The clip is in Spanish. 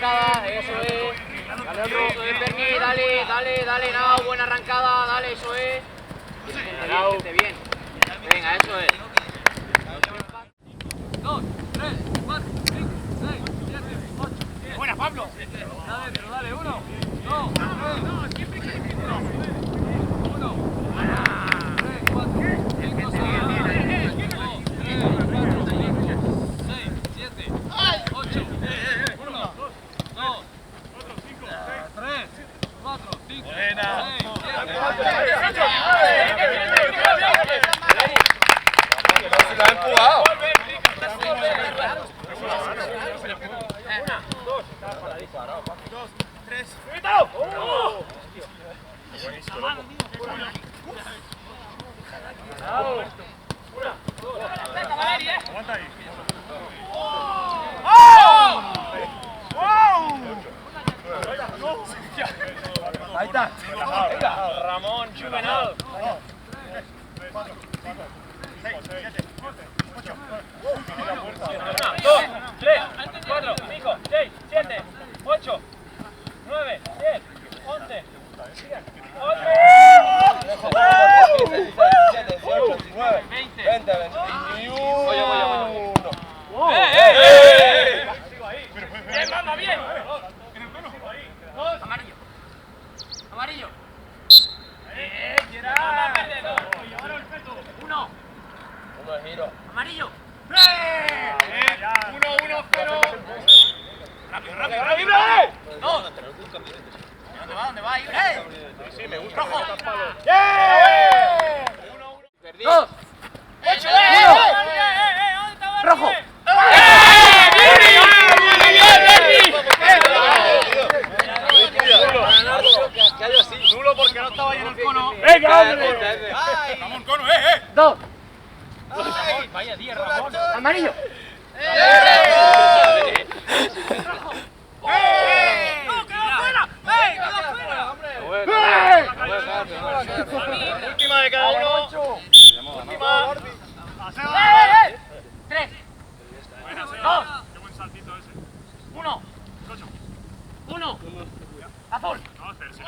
arrancada, eso es. Dale otro, eso es, Berni, dale, Nao, buena arrancada, dale, eso es. Bien. Venga, eso es. 2, 3, 4, 5, 6, 7, 8. Buena, Pablo. Dale, pero dale, 1, 2, 3, 1, 3, 4, 5, 6, 7, 8, 1, 2, 3, 4, 5, 6, 7, ¡Lo ha empujado! Aguanta ahí. Ahí está. Ramón, Juvenal. 6, 7, 8. 2, 3, 4, 5, 6, 7, 8, 9, 10, 11. 20, 21. Bien, mamá, bien. Amarillo. Uno. Uno giro. Amarillo. 1, 1, 0. ¡Rápido! Dos. ¿Dónde va? ¡Ibre! Sí, me gusta. Rojo. Perdí. Dos. Rojo. Nulo porque no estaba ahí en el cono. ¡Venga, hombre! Ramón, cono, Dos. Vaya día, Ramón. Amarillo. Última de cada uno. Última. Tres. Dos. Qué buen saltito ese. Uno. Uno. Azul. Vamos a hacer.